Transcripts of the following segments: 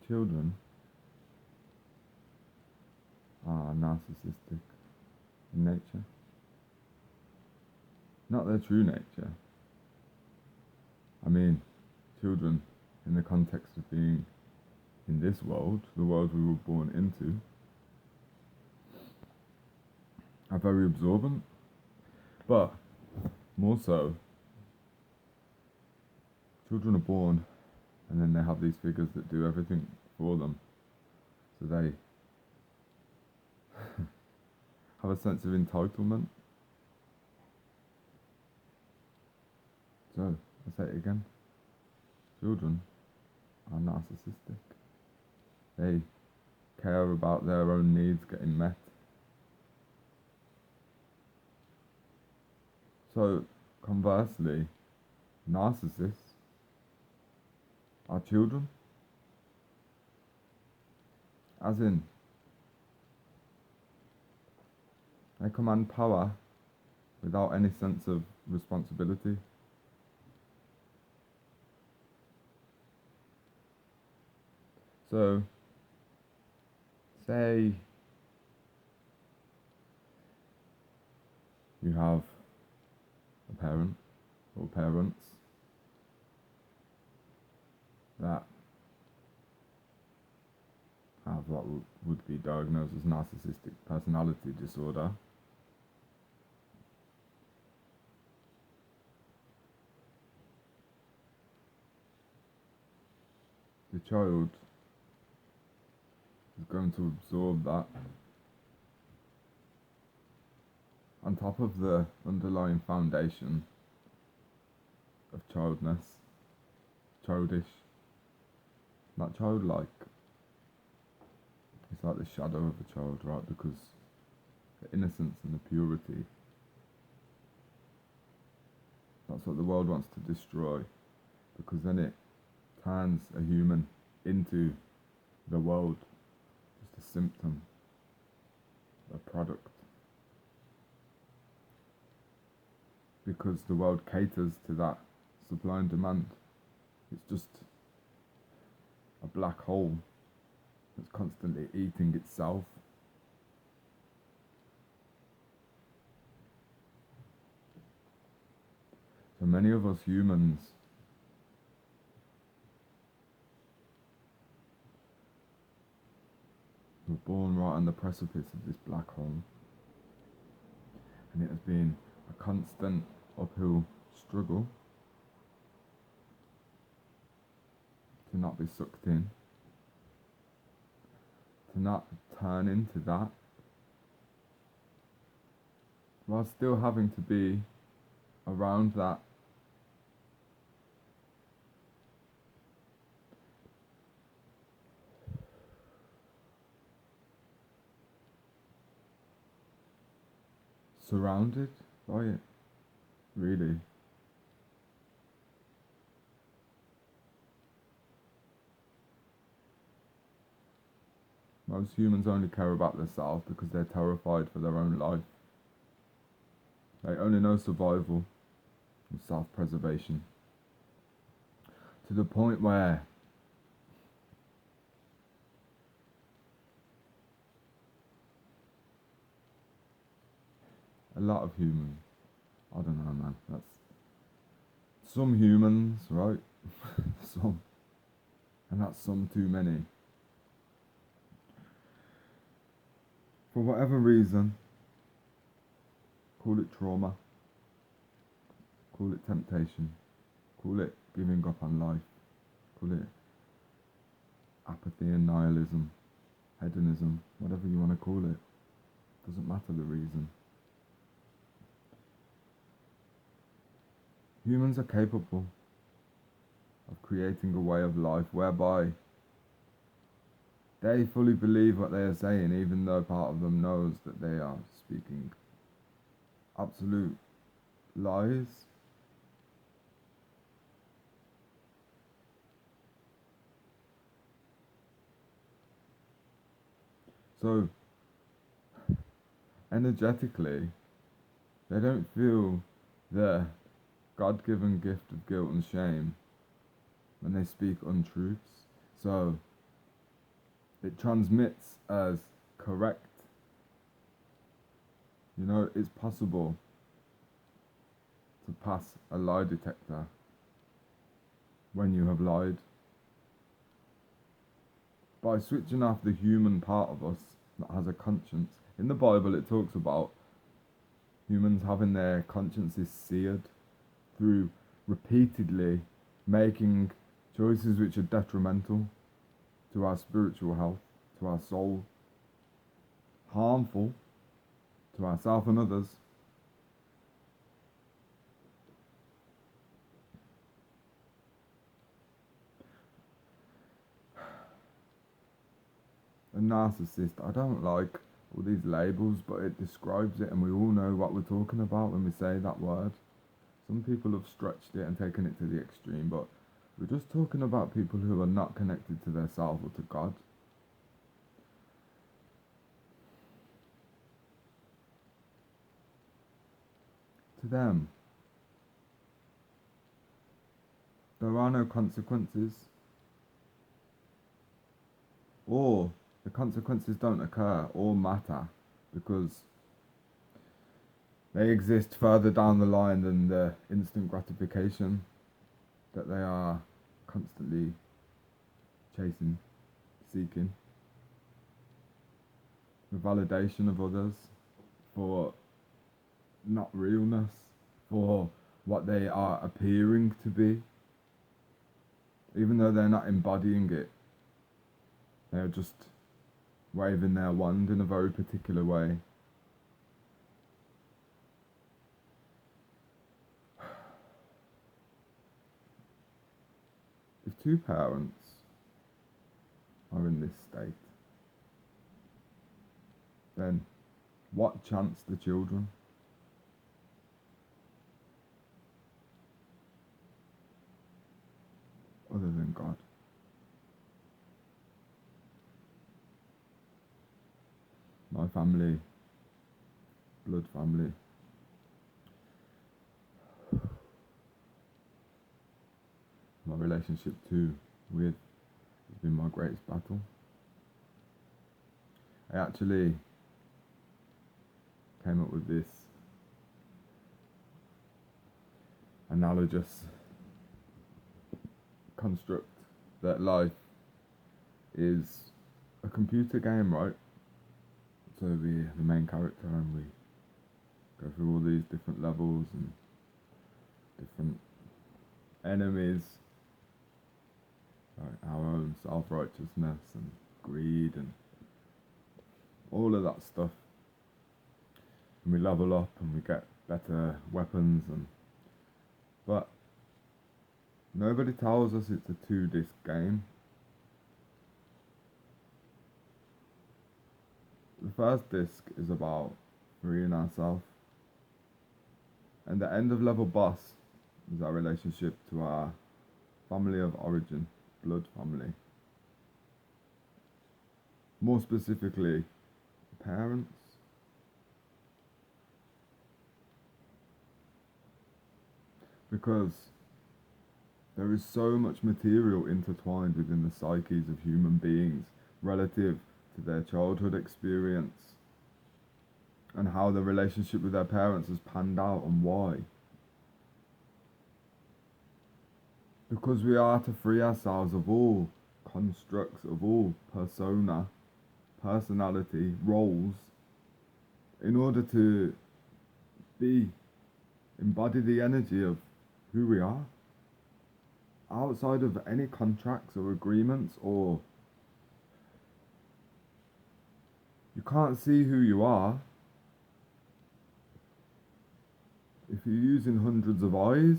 Children are narcissistic in nature. Not their true nature. I mean, children, in the context of being in this world, the world we were born into, are very absorbent, but more so, children are born and then they have these figures that do everything for them. So they have a sense of entitlement. So, I'll say it again. Children are narcissistic. They care about their own needs getting met. So, conversely, narcissists are children. As in, they command power without any sense of responsibility. So, say you have a parent or parents that have what would be diagnosed as narcissistic personality disorder. The child is going to absorb that on top of the underlying foundation of childish, not childlike. It's like the shadow of a child, right? Because the innocence and the purity, that's what the world wants to destroy, because then it turns a human into the world, just a symptom, a product. Because the world caters to that supply and demand. It's just a black hole that's constantly eating itself. So many of us humans were born right on the precipice of this black hole, and it has been a constant uphill struggle to not be sucked in, to not turn into that, while still having to be around that. Surrounded by it, really. Most humans only care about themselves because they're terrified for their own life. They only know survival and self-preservation. To the point where a lot of humans, I don't know, man, that's some humans, right? Some, and that's some too many. For whatever reason, call it trauma, call it temptation, call it giving up on life, call it apathy and nihilism, hedonism, whatever you want to call it. Doesn't matter the reason. Humans are capable of creating a way of life whereby they fully believe what they are saying, even though part of them knows that they are speaking absolute lies. So, energetically, they don't feel the God-given gift of guilt and shame when they speak untruths. So, it transmits as correct. You know, it's possible to pass a lie detector when you have lied. By switching off the human part of us that has a conscience. In the Bible it talks about humans having their consciences seared through repeatedly making choices which are detrimental to our spiritual health, to our soul, harmful to ourselves and others. A narcissist, I don't like all these labels, but it describes it, and we all know what we're talking about when we say that word. Some people have stretched it and taken it to the extreme, but we're just talking about people who are not connected to their self or to God. To them, there are no consequences, or the consequences don't occur or matter because they exist further down the line than the instant gratification that they are constantly chasing, seeking. The validation of others for not realness, for what they are appearing to be. Even though they're not embodying it, they're just waving their wand in a very particular way. If two parents are in this state, then what chance the children? Other than God. My family, blood family, my relationship with has been my greatest battle. I actually came up with this analogous construct that life is a computer game, right? So we're the main character and we go through all these different levels and different enemies, like our own self-righteousness and greed and all of that stuff. And we level up and we get better weapons, but nobody tells us it's a 2-disc game. The first disc is about freeing ourselves, and the end of level boss is our relationship to our family of origin, blood family. More specifically, parents. Because there is so much material intertwined within the psyches of human beings relative to their childhood experience and how the relationship with their parents has panned out and why. Because we are to free ourselves of all constructs, of all persona, personality, roles, in order to embody the energy of who we are, outside of any contracts or agreements, or you can't see who you are if you're using hundreds of eyes.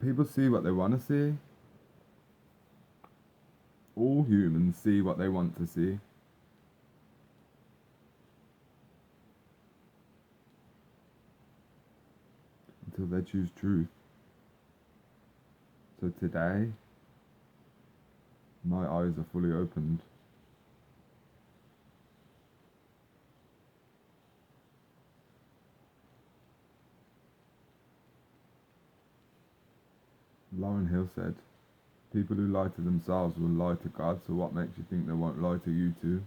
People see what they want to see. All humans see what they want to see. Until they choose truth. So today, my eyes are fully opened. Lauren Hill said, People who lie to themselves will lie to God, so what makes you think they won't lie to you too?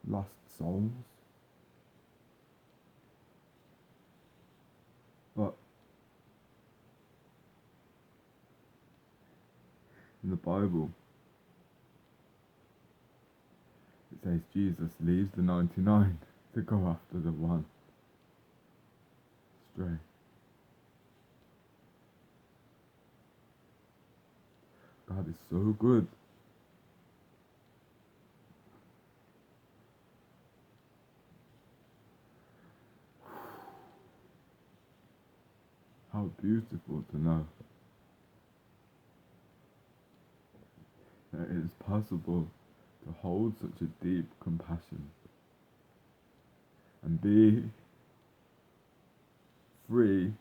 Lost souls. But in the Bible, it says Jesus leaves the 99 to go after the one stray. God is so good. How beautiful to know that it is possible to hold such a deep compassion and be free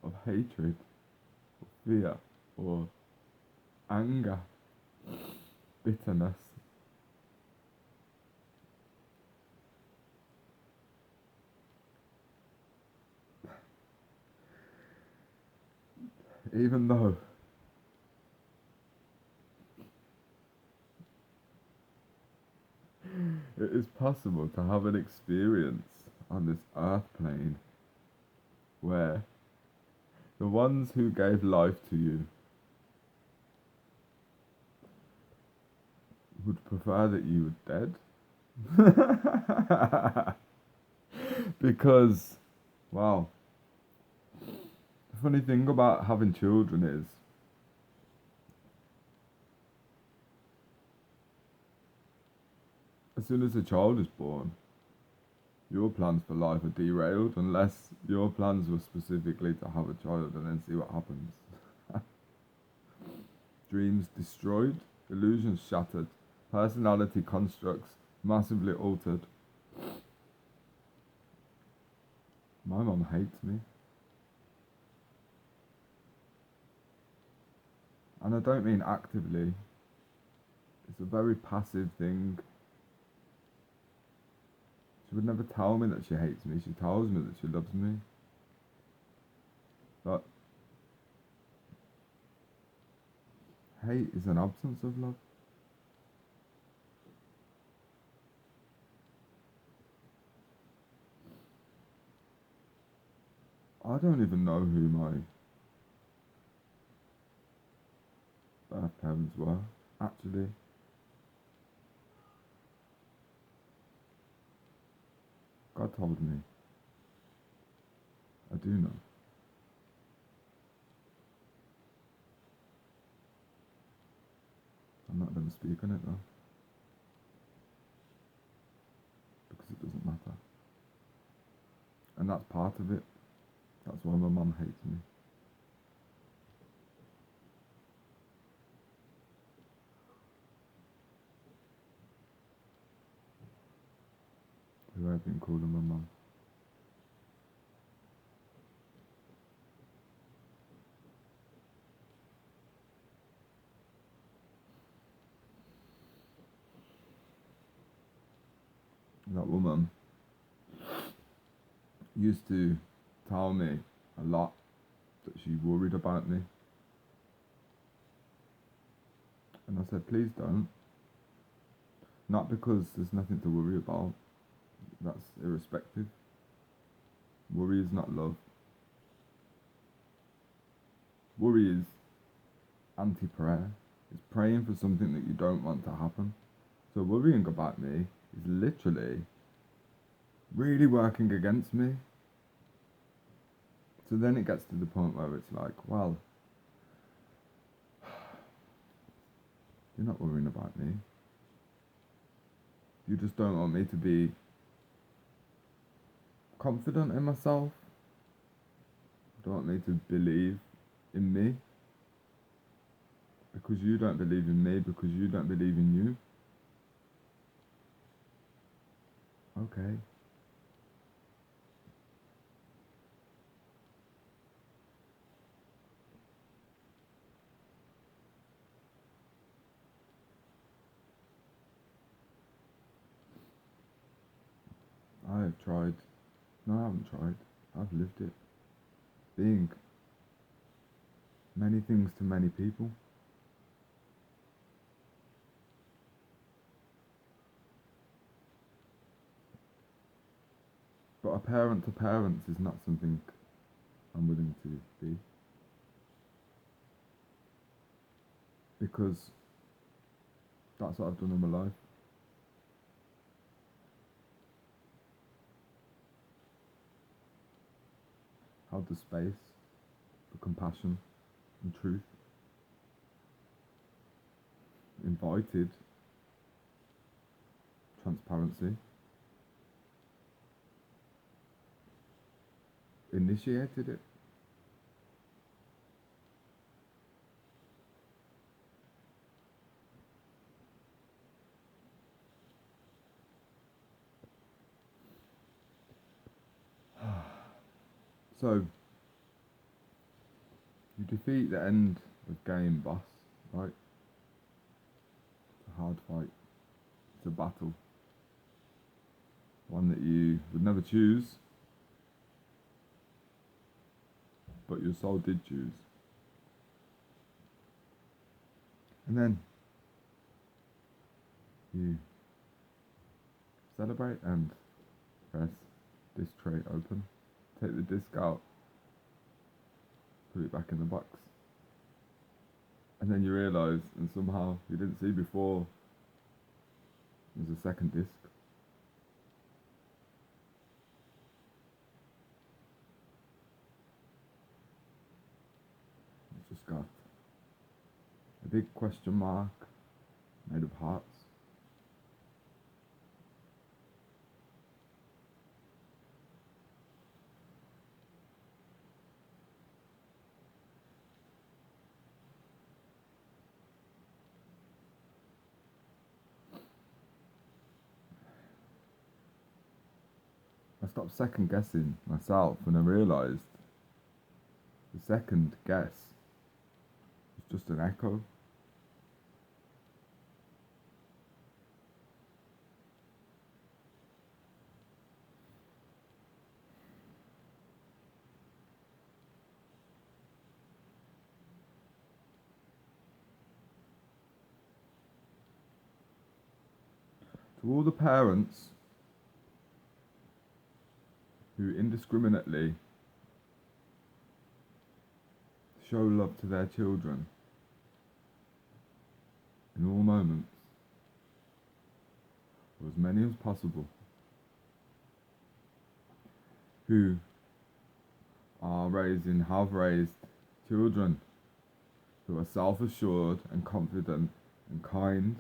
of hatred, or fear, or anger, bitterness. Even though it is possible to have an experience on this earth plane where the ones who gave life to you would prefer that you were dead. Because, wow, the funny thing about having children is as soon as a child is born, your plans for life are derailed unless your plans were specifically to have a child and then see what happens. Dreams destroyed, illusions shattered, personality constructs massively altered. My mum hates me. And I don't mean actively. It's a very passive thing. She would never tell me that she hates me. She tells me that she loves me. But hate is an absence of love. I don't even know who my birth parents were, actually. God told me. I do know. I'm not going to speak on it though. Because it doesn't matter. And that's part of it. That's why my mum hates me. Who I've been calling my mum. That woman used to tell me a lot that she worried about me. And I said, please don't. Not because there's nothing to worry about. That's irrespective. Worry is not love. Worry is anti-prayer. It's praying for something that you don't want to happen. So worrying about me is literally really working against me. So then it gets to the point where it's like, well, you're not worrying about me. You just don't want me to be confident in myself. You don't want me to believe in me. Because you don't believe in me, because you don't believe in you. Okay. have tried. No, I haven't tried. I've lived it. Being many things to many people. But a parent to parents is not something I'm willing to be. Because that's what I've done in my life. Held the space for compassion and truth. Invited transparency. Initiated it. So, you defeat the end of game boss, right? It's a hard fight. It's a battle. One that you would never choose, but your soul did choose. And then you celebrate and press this tray open. Take the disc out, put it back in the box. And then you realise, and somehow you didn't see before, there's a second disc. It's just got a big question mark made of hearts. I stopped second guessing myself when I realised the second guess was just an echo. To all the parents who indiscriminately show love to their children in all moments, or as many as possible, who have raised children who are self-assured and confident and kind